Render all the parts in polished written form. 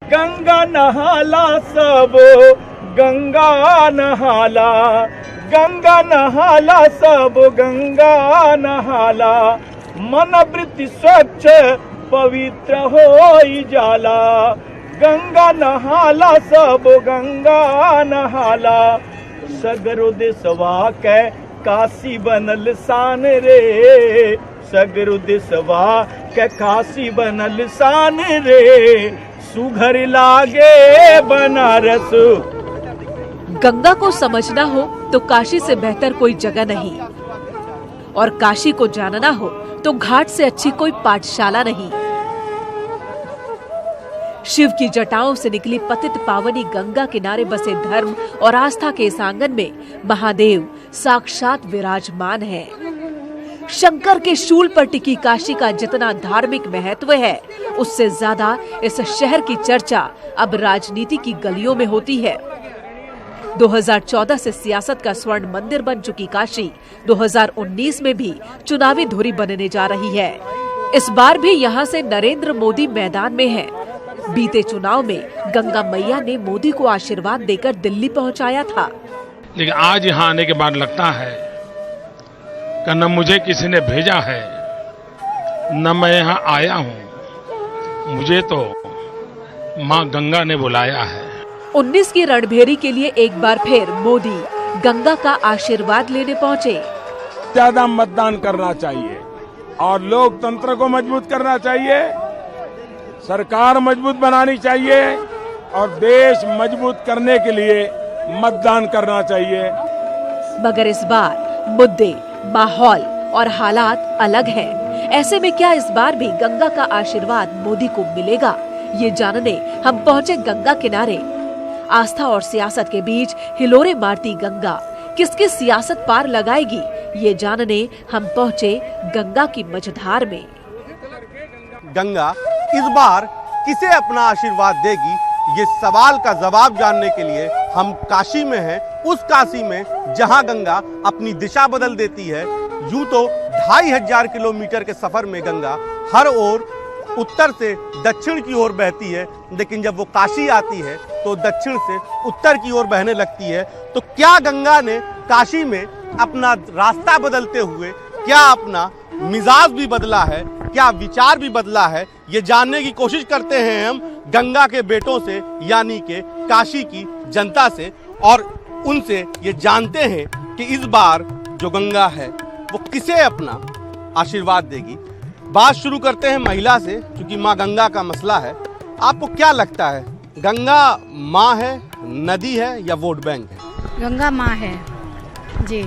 गंगा नहाला सब गंगा नहाला, गंगा नहाला सब गंगा नहाला, मन वृत्ति स्वच्छ पवित्र होई जाला। गंगा नहाला सब गंगा नहाला, सगरो देशवा के काशी बनल शान रे, सगरो देशवा के काशी बनल शान रे, सुघर लागे बनारस। गंगा को समझना हो तो काशी से बेहतर कोई जगह नहीं, और काशी को जानना हो तो घाट से अच्छी कोई पाठशाला नहीं। शिव की जटाओं से निकली पतित पावनी गंगा किनारे बसे धर्म और आस्था के इस आंगन में महादेव साक्षात विराजमान है। शंकर के शूल पर टिकी काशी का जितना धार्मिक महत्व है, उससे ज्यादा इस शहर की चर्चा अब राजनीति की गलियों में होती है। 2014 से सियासत का स्वर्ण मंदिर बन चुकी काशी 2019 में भी चुनावी धुरी बनने जा रही है। इस बार भी यहाँ से नरेंद्र मोदी मैदान में है। बीते चुनाव में गंगा मैया ने मोदी को आशीर्वाद देकर दिल्ली पहुँचाया था, लेकिन आज यहाँ आने के बाद लगता है कि न मुझे किसी ने भेजा है, न मैं यहाँ आया हूँ, मुझे तो माँ गंगा ने बुलाया है। 19 की रणभेरी के लिए एक बार फिर मोदी गंगा का आशीर्वाद लेने पहुँचे। ज्यादा मतदान करना चाहिए और लोकतंत्र को मजबूत करना चाहिए, सरकार मजबूत बनानी चाहिए और देश मजबूत करने के लिए मतदान करना चाहिए। मगर इस बार मुद्दे, माहौल और हालात अलग हैं। ऐसे में क्या इस बार भी गंगा का आशीर्वाद मोदी को मिलेगा? ये जानने हम पहुँचे गंगा किनारे। आस्था और सियासत के बीच हिलोरे मारती गंगा किसकी सियासत पार लगाएगी, ये जानने हम पहुँचे गंगा की मझधार में। गंगा इस बार किसे अपना आशीर्वाद देगी, ये सवाल का जवाब जानने के लिए हम काशी में हैं। उस काशी में जहां गंगा अपनी दिशा बदल देती है। यूं तो 2500 किलोमीटर के सफर में गंगा हर ओर उत्तर से दक्षिण की ओर बहती है, लेकिन जब वो काशी आती है तो दक्षिण से उत्तर की ओर बहने लगती है। तो क्या गंगा ने काशी में अपना रास्ता बदलते हुए क्या अपना मिजाज भी बदला है, क्या विचार भी बदला है, ये जानने की कोशिश करते हैं हम गंगा के बेटों से, यानी के काशी की जनता से, और उनसे ये जानते हैं कि इस बार जो गंगा है वो किसे अपना आशीर्वाद देगी। बात शुरू करते हैं महिला से, क्योंकि माँ गंगा का मसला है। आपको क्या लगता है, गंगा माँ है, नदी है या वोट बैंक है? गंगा माँ है जी।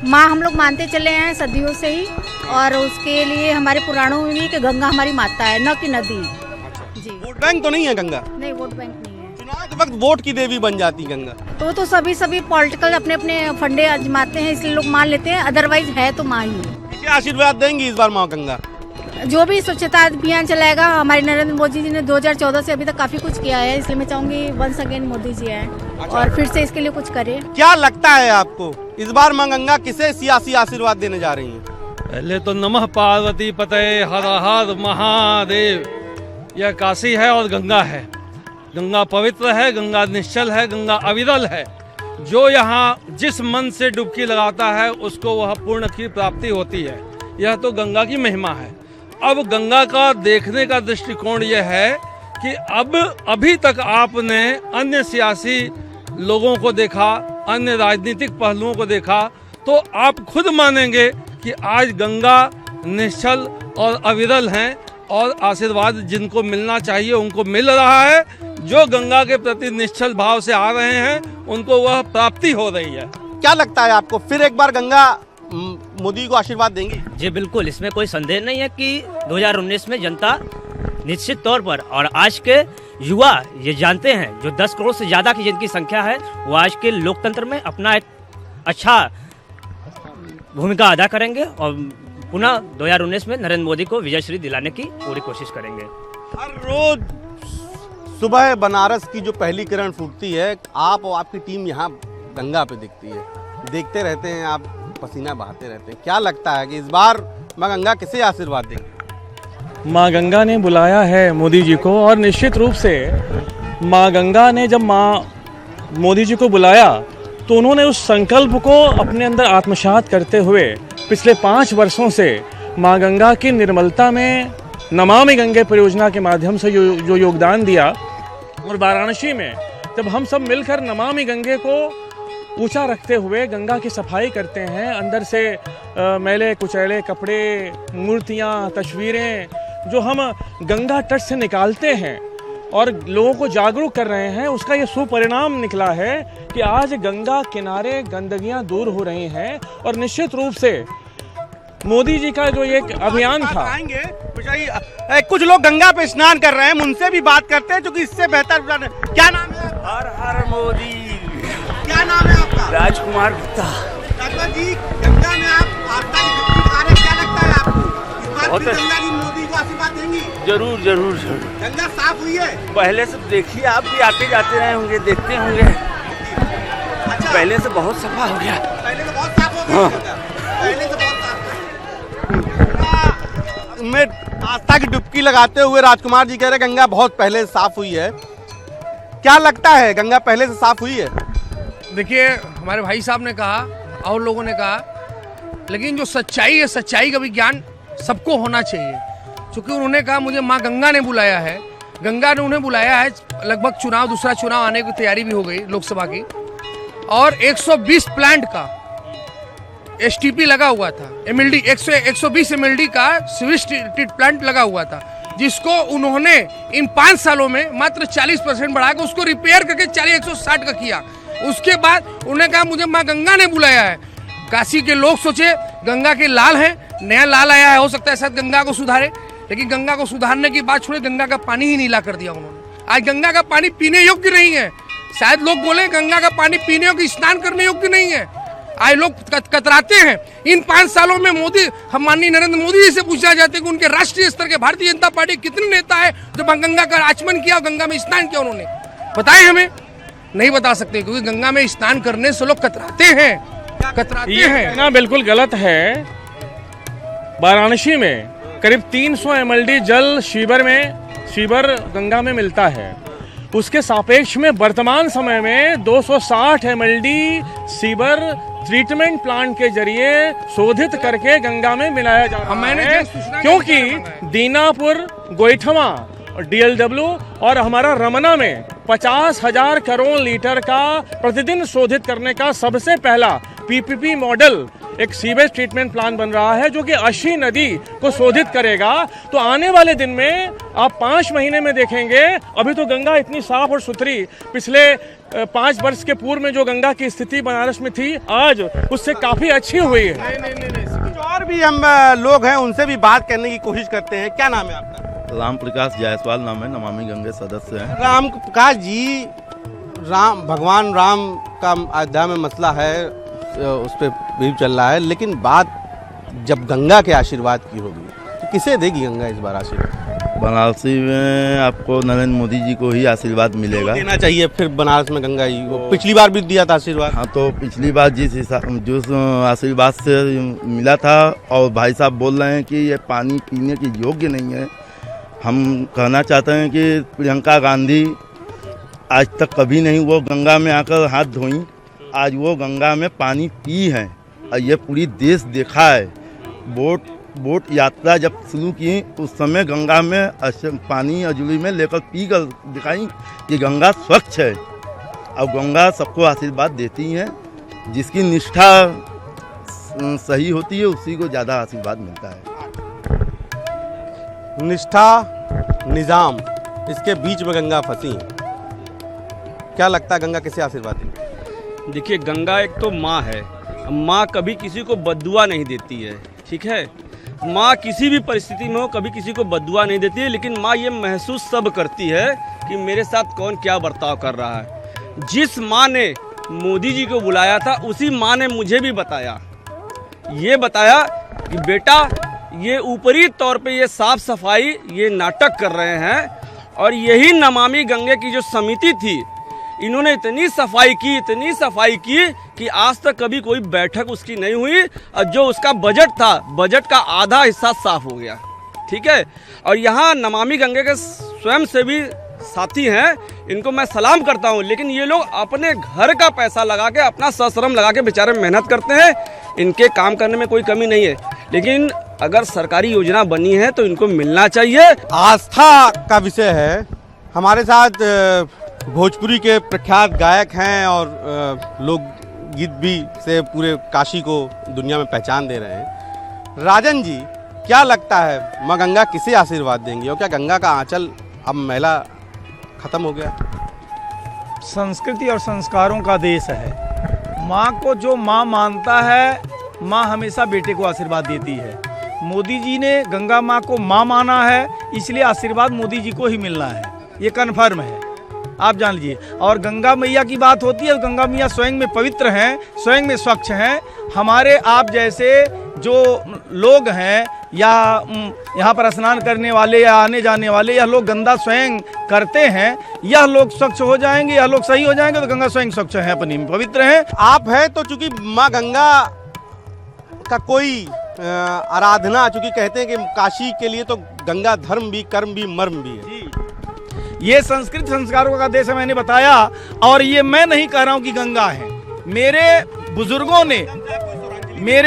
माँ हम लोग मानते चले हैं सदियों से ही, और उसके लिए हमारे पुराणों में भी कि गंगा हमारी माता है, न कि नदी। जी। वोट बैंक तो नहीं है गंगा? नहीं, वोट बैंक नहीं है। चुनाव के वक्त वोट की देवी बन जाती गंगा। तो सभी पॉलिटिकल अपने अपने फंडे आजमाते हैं, इसलिए लोग मान लेते हैं, अदरवाइज है तो माँ ही। किसे आशीर्वाद देंगी इस बार माँ गंगा? जो भी स्वच्छता अभियान चलाएगा, हमारे नरेंद्र मोदी जी ने 2014 से अभी तक काफी कुछ किया है, इसलिए मैं चाहूंगी वंस अगेन मोदी जी आए और फिर से इसके लिए कुछ करे। क्या लगता है आपको, इस बार माँ गंगा किसे सियासी आशीर्वाद देने जा रही हैं? पहले तो नमः पार्वती पतये हर हर महादेव। यह काशी है और गंगा है। गंगा पवित्र है, गंगा निश्चल है, गंगा अविरल है। जो यहाँ जिस मन से डुबकी लगाता है उसको वह पूर्ण की प्राप्ति होती है। यह तो गंगा की महिमा है। अब गंगा का देखने का दृष्टिकोण यह है कि अब अभी तक आपने अन्य सियासी लोगों को देखा, अन्य राजनीतिक पहलुओं को देखा, तो आप खुद मानेंगे कि आज गंगा निश्चल और अविरल हैं और आशीर्वाद जिनको मिलना चाहिए उनको मिल रहा है। जो गंगा के प्रति निश्चल भाव से आ रहे हैं उनको वह प्राप्ति हो रही है। क्या लगता है आपको, फिर एक बार गंगा मोदी को आशीर्वाद देंगी? जी बिल्कुल, इसमें कोई संदेह नहीं है कि 2019 में जनता निश्चित तौर पर, और आज के युवा ये जानते हैं, जो 10 करोड़ से ज्यादा की जिनकी संख्या है, वो आज के लोकतंत्र में अपना एक अच्छा भूमिका अदा करेंगे और पुनः 2019 में नरेंद्र मोदी को विजयश्री दिलाने की पूरी कोशिश करेंगे। हर रोज सुबह बनारस की जो पहली किरण फूटती है, आप और आपकी टीम यहाँ गंगा पे दिखती है, देखते रहते हैं, आप पसीना बहाते रहते हैं। क्या लगता है कि इस बार माँ गंगा किसे आशीर्वाद देंगे? माँ गंगा ने बुलाया है मोदी जी को, और निश्चित रूप से माँ गंगा ने जब मोदी जी को बुलाया तो उन्होंने उस संकल्प को अपने अंदर आत्मसात करते हुए पिछले 5 वर्षों से माँ गंगा की निर्मलता में नमामि गंगे परियोजना के माध्यम से जो योगदान दिया, और वाराणसी में जब हम सब मिलकर नमामि गंगे को ऊंचा रखते हुए गंगा की सफाई करते हैं, अंदर से मैले कुचैले कपड़े, मूर्तियाँ, तस्वीरें जो हम गंगा तट से निकालते हैं और लोगों को जागरूक कर रहे हैं, उसका ये सुपरिणाम निकला है कि आज गंगा किनारे गंदगियां दूर हो रही हैं। और निश्चित रूप से मोदी जी का जो एक अभियान था, कुछ लोग गंगा पे स्नान कर रहे हैं, उनसे भी बात करते हैं जो कि इससे बेहतर। क्या नाम है? हर हर मोदी। क्या नाम है आपका? राजकुमार गुप्ता। डॉक्टर जी, गंगा में आप आस्था की डुबकी लगा रहे हैं, क्या लगता है आपको? इस बार फिर गंगा जी मोदी को आशीर्वाद देंगी? जरूर जरूर जरूर। गंगा साफ हुई है? पहले से देखिए, आप भी आते जाते रहे होंगे, देखते होंगे। अच्छा, पहले से बहुत सफा हो गया। पहले से बहुत साफ हो गया। पहले से बहुत साफ में आस्था की डुबकी लगाते हुए राजकुमार जी कह रहे गंगा बहुत पहले से साफ हुई है। क्या लगता है, गंगा पहले से साफ हुई है? देखिए, हमारे भाई साहब ने कहा और लोगों ने कहा, लेकिन जो सच्चाई है, सच्चाई का भी ज्ञान सबको होना चाहिए। क्योंकि उन्होंने कहा मुझे माँ गंगा ने बुलाया है, गंगा ने उन्हें बुलाया है। लगभग दूसरा चुनाव आने की तैयारी भी हो गई लोकसभा की, और 120 प्लांट का STP लगा हुआ था, MLD 120 MLD का सीवेज ट्रीट प्लांट लगा हुआ था, जिसको उन्होंने इन 5 सालों में मात्र 40% बढ़ा के उसको रिपेयर करके 160 का किया। उसके बाद उन्होंने कहा मुझे माँ गंगा ने बुलाया है। काशी के लोग सोचे गंगा के लाल हैं, नया लाल आया है, हो सकता है शायद गंगा को सुधारे, लेकिन गंगा को सुधारने की बात छोड़े, गंगा का पानी ही नीला कर दिया उन्होंने। आज गंगा का पानी पीने योग्य नहीं है। शायद लोग बोले गंगा का पानी पीने योग्य, स्नान करने योग्य नहीं है। आज लोग कतराते हैं। इन 5 सालों में मोदी, हम माननीय नरेंद्र मोदी जी से पूछना चाहते हैं कि उनके राष्ट्रीय स्तर के भारतीय जनता पार्टी कितने नेता है जो गंगा का आचमन किया और गंगा में स्नान किया? उन्होंने बताए हमें? नहीं बता सकते, क्योंकि गंगा में स्नान करने से लोग कतराते हैं। ये ना बिल्कुल गलत है। वाराणसी में करीब 300 MLD जल शीवर गंगा में मिलता है। उसके सापेक्ष में वर्तमान समय में 260 MLD सीवर ट्रीटमेंट प्लांट के जरिए शोधित करके गंगा में मिलाया जा रहा है, क्योंकि दीनापुर, गोइठवा, DLW और हमारा रमना में 50,000 करोड़ लीटर का प्रतिदिन शोधित करने का सबसे पहला PPP मॉडल एक सीवेज ट्रीटमेंट प्लांट बन रहा है, जो कि 80 नदी को शोधित करेगा। तो आने वाले दिन में आप 5 महीने में देखेंगे, अभी तो गंगा इतनी साफ और सुथरी, पिछले 5 वर्ष के पूर्व में जो गंगा की स्थिति बनारस में थी, आज उससे काफी अच्छी हुई है। कुछ और भी हम लोग हैं, उनसे भी बात करने की कोशिश करते हैं। क्या नाम है आपका? राम प्रकाश जायसवाल नाम है, नमामि गंगे सदस्य हैं। राम प्रकाश जी, भगवान राम का अयोध्या में मसला है, उस पर भी चल रहा है, लेकिन बात जब गंगा के आशीर्वाद की होगी तो किसे देगी गंगा इस बार आशीर्वाद? बनारसी में आपको नरेंद्र मोदी जी को ही आशीर्वाद मिलेगा। देना चाहिए फिर बनारस में गंगा जी को, पिछली बार भी दिया था आशीर्वाद। हाँ, तो पिछली बार जिस आशीर्वाद से मिला था, और भाई साहब बोल रहे हैं कि ये पानी पीने के योग्य नहीं है। हम कहना चाहते हैं कि प्रियंका गांधी आज तक कभी नहीं वो गंगा में आकर हाथ धोई, आज वो गंगा में पानी पी हैं, और ये पूरी देश देखा है। बोट यात्रा जब शुरू की उस समय गंगा में पानी अजूरी में लेकर पी कर दिखाई कि गंगा स्वच्छ है। अब गंगा सबको आशीर्वाद देती हैं, जिसकी निष्ठा सही होती है उसी को ज़्यादा आशीर्वाद मिलता है। निष्ठा, निजाम, इसके बीच में गंगा फंसी। क्या लगता है गंगा किसे आशीर्वाद देगी? देखिए, गंगा एक तो माँ है। माँ कभी किसी को बद्दुआ नहीं देती है, ठीक है। माँ किसी भी परिस्थिति में हो कभी किसी को बद्दुआ नहीं देती है, लेकिन माँ ये महसूस सब करती है कि मेरे साथ कौन क्या बर्ताव कर रहा है। जिस माँ ने मोदी जी को बुलाया था, उसी माँ ने मुझे भी बताया कि बेटा, ये ऊपरी तौर पे ये साफ सफाई ये नाटक कर रहे हैं, और यही नमामि गंगे की जो समिति थी, इन्होंने इतनी सफाई की कि आज तक कभी कोई बैठक उसकी नहीं हुई, और जो उसका बजट था, बजट का आधा हिस्सा साफ हो गया, ठीक है। और यहाँ नमामि गंगे के स्वयं सेवी साथी हैं, इनको मैं सलाम करता हूँ, लेकिन ये लोग अपने घर का पैसा लगा के, अपना सश्रम लगा के बेचारे मेहनत करते हैं। इनके काम करने में कोई कमी नहीं है, लेकिन अगर सरकारी योजना बनी है तो इनको मिलना चाहिए। आस्था का विषय है। हमारे साथ भोजपुरी के प्रख्यात गायक हैं और लोग गीत भी से पूरे काशी को दुनिया में पहचान दे रहे हैं। राजन जी, क्या लगता है माँ गंगा किसे आशीर्वाद देंगी और क्या गंगा का आंचल अब मैला खत्म हो गया? संस्कृति और संस्कारों का देश है। माँ को जो माँ मानता है, माँ हमेशा बेटे को आशीर्वाद देती है। मोदी जी ने गंगा माँ को माँ माना है, इसलिए आशीर्वाद मोदी जी को ही मिलना है, ये कन्फर्म है, आप जान लीजिए। और गंगा मैया की बात होती है, गंगा मैया स्वयं में पवित्र हैं, स्वयं में स्वच्छ हैं। हमारे आप जैसे जो लोग हैं या यहाँ पर स्नान करने वाले या आने जाने वाले, यह लोग गंदा स्वयं करते हैं, यह लोग स्वच्छ हो जाएंगे, यह लोग सही हो जाएंगे, तो गंगा स्वयं स्वच्छ है, अपनी में पवित्र हैं। आप हैं तो चूंकि माँ गंगा का कोई आराधना, चूंकि कहते हैं कि काशी के लिए तो गंगा धर्म भी, कर्म भी, मर्म भी है। ये संस्कृत संस्कारों का देश है, मैंने बताया। और ये मैं नहीं कह रहा हूँ कि गंगा है, मेरे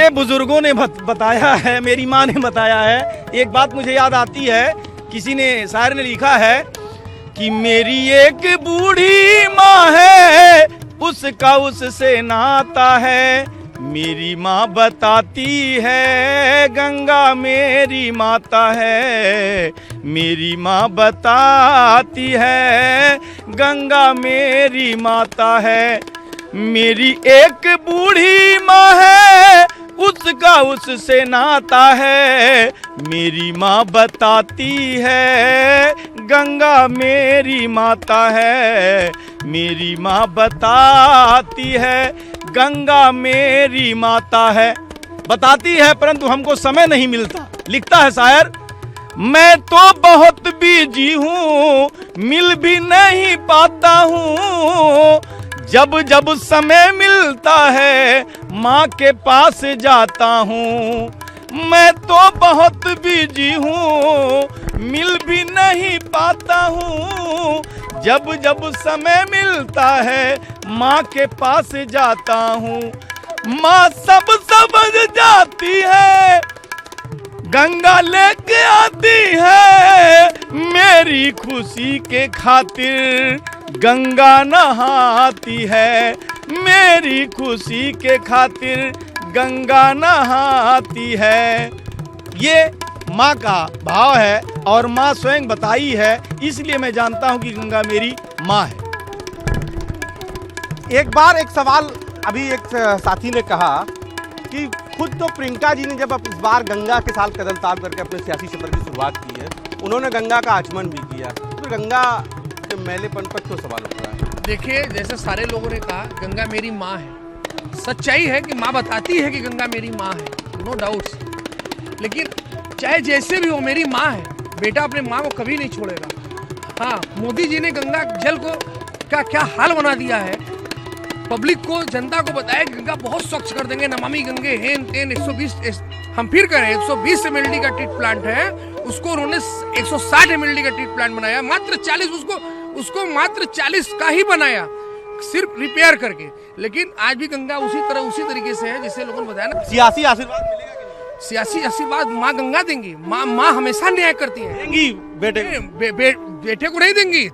बुजुर्गों ने बताया है, मेरी माँ ने बताया है। एक बात मुझे याद आती है, किसी ने शायर ने लिखा है कि मेरी एक बूढ़ी माँ है, उसका उससे नाता है। मेरी माँ बताती है गंगा मेरी माता है, मेरी माँ बताती है गंगा मेरी माता है। मेरी एक बूढ़ी माँ है, उसका उससे नाता है। मेरी माँ बताती है गंगा मेरी माता है, मेरी माँ बताती है गंगा मेरी माता है। बताती है, परंतु हमको समय नहीं मिलता। लिखता है शायर, मैं तो बहुत बिजी हूँ, मिल भी नहीं पाता हूँ। जब जब समय मिलता है माँ के पास जाता हूँ। मैं तो बहुत बिजी हूँ, मिल भी नहीं पाता हूँ। जब जब समय मिलता है माँ के पास जाता हूँ। माँ सब समझ जाती है, गंगा लेके आती है। मेरी खुशी के खातिर गंगा नहाती है, मेरी खुशी के खातिर गंगा नहाती है। ये माँ का भाव है और माँ स्वयं बताई है, इसलिए मैं जानता हूँ कि गंगा मेरी माँ है। एक बार एक सवाल, अभी एक साथी ने कहा कि खुद तो प्रियंका जी ने जब इस बार गंगा के साथ कदम ताल करके अपने सियासी सफर की शुरुआत की है, उन्होंने गंगा का आचमन भी किया, तो गंगा के मैलेपन पर क्यों सवाल उठ रहा है? देखिए, जैसे सारे लोगों ने कहा गंगा मेरी माँ है, सच्चाई है कि माँ बताती है कि गंगा मेरी माँ है, नो डाउट्स। लेकिन चाहे जैसे भी हो, मेरी माँ है, बेटा अपने माँ को कभी नहीं छोड़ेगा। हाँ, मोदी जी ने गंगा जल को क्या हाल बना दिया है। पब्लिक को, जनता को बताया कि गंगा बहुत स्वच्छ कर देंगे, नमामि गंगे हेन तेन 120, हम फिर करें 120 mld का ट्रीट प्लांट है, उसको उन्होंने 160 mld का ट्रीट प्लांट बनाया, मात्र 40, उसको मात्र 40 का ही बनाया, सिर्फ रिपेयर करके। लेकिन आज भी गंगा उसी तरीके से है जैसे लोगों ने बताया ना। सियासी आशीर्वाद मिलेगा कि नहीं? सियासी आशीर्वाद माँ गंगा देंगी। माँ हमेशा न्याय करती है। देंगी बेटे को नहीं देंगी,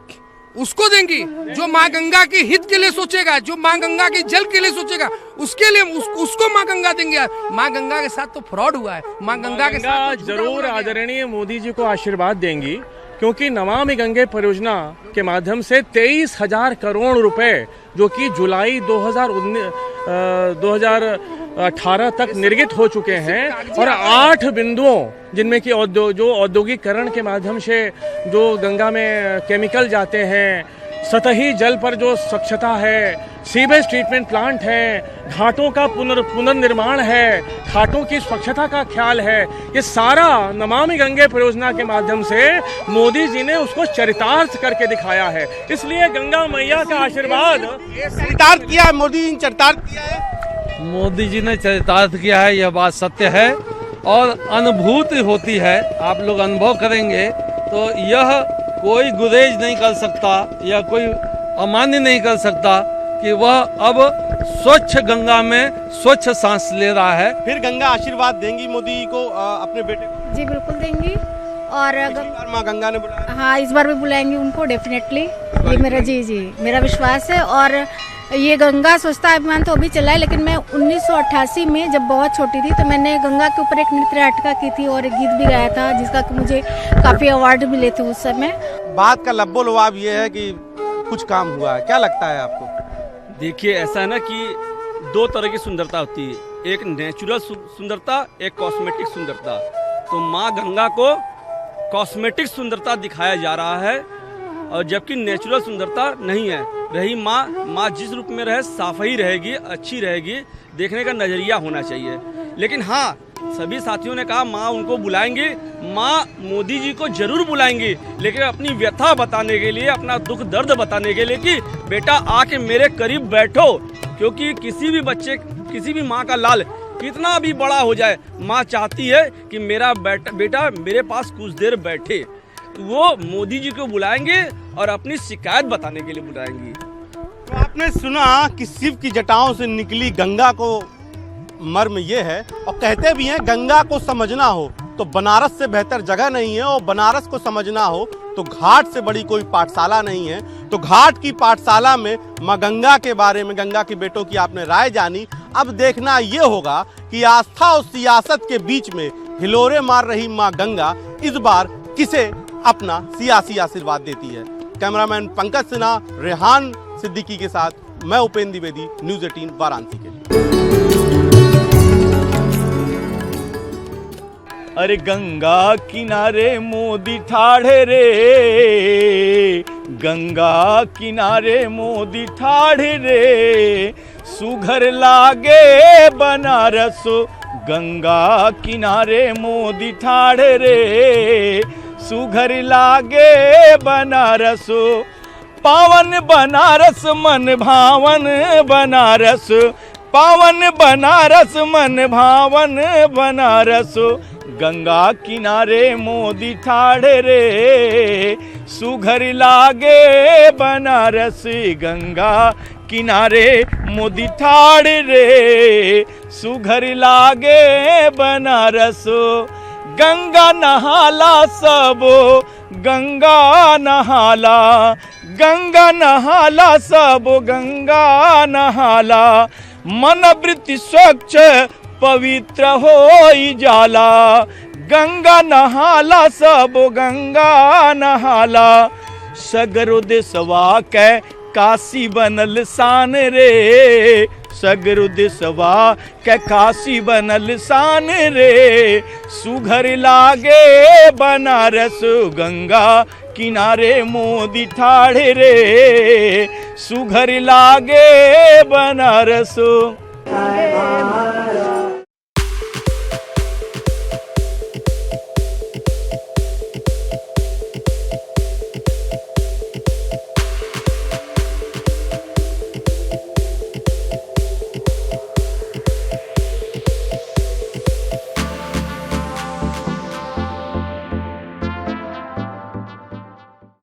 उसको देंगी जो माँ गंगा के हित के लिए सोचेगा, जो माँ गंगा के जल के लिए सोचेगा, उसके लिए उसको माँ गंगा देंगे। माँ गंगा के साथ तो फ्रॉड हुआ है। माँ गंगा के साथ जरूर आदरणीय मोदी जी को आशीर्वाद देंगी, क्योंकि नमामि गंगे परियोजना के माध्यम से 23,000 करोड़ रुपए, जो कि जुलाई 2018 तक निर्गत हो चुके हैं, और 8 बिंदुओं जिनमें कि जो औद्योगिकरण के माध्यम से जो गंगा में केमिकल जाते हैं, सतही जल पर जो स्वच्छता है, सीवेज ट्रीटमेंट प्लांट है, घाटों का पुनर्निर्माण है, घाटों की स्वच्छता का ख्याल है, ये सारा नमामि गंगे परियोजना के माध्यम से मोदी जी ने उसको चरितार्थ करके दिखाया है। इसलिए गंगा मैया का आशीर्वाद चरितार्थ किया है, मोदी जी ने चरितार्थ किया है। मोदी जी ने चरितार्थ किया है, यह बात सत्य है। और अनुभूति होती है, आप लोग अनुभव करेंगे तो यह कोई गुरेज नहीं कर सकता या कोई अमान्य नहीं कर सकता कि वह अब स्वच्छ गंगा में स्वच्छ सांस ले रहा है। फिर गंगा आशीर्वाद देंगी मोदी जी को अपने बेटे को? जी बिल्कुल देंगी। और माँ गंगा ने बुलाया? हाँ, इस बार भी बुलाएंगी उनको डेफिनेटली, ये मेरा मेरा विश्वास है। और ये गंगा स्वच्छता अभियान तो अभी चला है, लेकिन मैं 1988 में जब बहुत छोटी थी तो मैंने गंगा के ऊपर एक नृत्य नाटिका की थी और एक गीत भी गाया था, जिसका कि मुझे काफ़ी अवार्ड मिले थे उस समय। बात का लब्बो लुआब ये है कि कुछ काम हुआ है, क्या लगता है आपको? देखिए, ऐसा है ना कि दो तरह की सुंदरता होती है, एक नेचुरल सुंदरता, एक कॉस्मेटिक सुंदरता। तो माँ गंगा को कॉस्मेटिक सुंदरता दिखाया जा रहा है और जबकि नेचुरल सुंदरता नहीं है। रही माँ जिस रूप में रहे साफ ही रहेगी, अच्छी रहेगी, देखने का नजरिया होना चाहिए। लेकिन हाँ, सभी साथियों ने कहा माँ उनको बुलाएंगे, माँ मोदी जी को जरूर बुलाएंगी, लेकिन अपनी व्यथा बताने के लिए, अपना दुख दर्द बताने के लिए कि बेटा आके मेरे करीब बैठो। क्योंकि किसी भी बच्चे, किसी भी माँ का लाल कितना भी बड़ा हो जाए, माँ चाहती है कि मेरा बेटा मेरे पास कुछ देर बैठे। तो वो मोदी जी को बुलाएंगे और अपनी शिकायत बताने के लिए बुलाएंगी। तो आपने सुना कि शिव की जटाओं से निकली गंगा को मर्म ये है, और कहते भी हैं गंगा को समझना हो तो बनारस से बेहतर जगह नहीं है, और बनारस को समझना हो तो घाट से बड़ी कोई पाठशाला नहीं है। तो घाट की पाठशाला में माँ गंगा के बारे में, गंगा के बेटों की आपने राय जानी। अब देखना ये होगा कि आस्था और सियासत के बीच में हिलोरे मार रही माँ गंगा इस बार किसे अपना सियासी आशीर्वाद देती है। कैमरामैन पंकज सिन्हा, रेहान सिद्दीकी के साथ मैं उपेंद्र द्विवेदी, न्यूज़ 18 वाराणसी के लिए। अरे गंगा किनारे मोदी ठाढ़े रे, गंगा किनारे मोदी ठाढ़े रे, सुघर लागे बनारस, गंगा किनारे मोदी ठाढ़े रे, सुघर लागे बनारस, पावन बनारस मन भावन बनारस, पावन बनारस मन भावन बनारस, गंगा किनारे मोदी ठाढ़े रे, सुघर लागे बनारस, गंगा किनारे मोदी ठाढ़े रे, सुघर लागे बनारस, गंगा नहाला सबो, गंगा नहाला, गंगा नहाला सबो, गंगा नहाला, मन वृत्ति स्वच्छ पवित्र होई जाला, गंगा नहाला सब गंगा नहाला, सगरो देशवा कै काशी बनल शान रे, सगरो देशवा कै काशी बनल शान रे, सुघर लागे बनारस, गंगा किनारे मोदी ठाढ़े रे, सुघर लागे बनारस।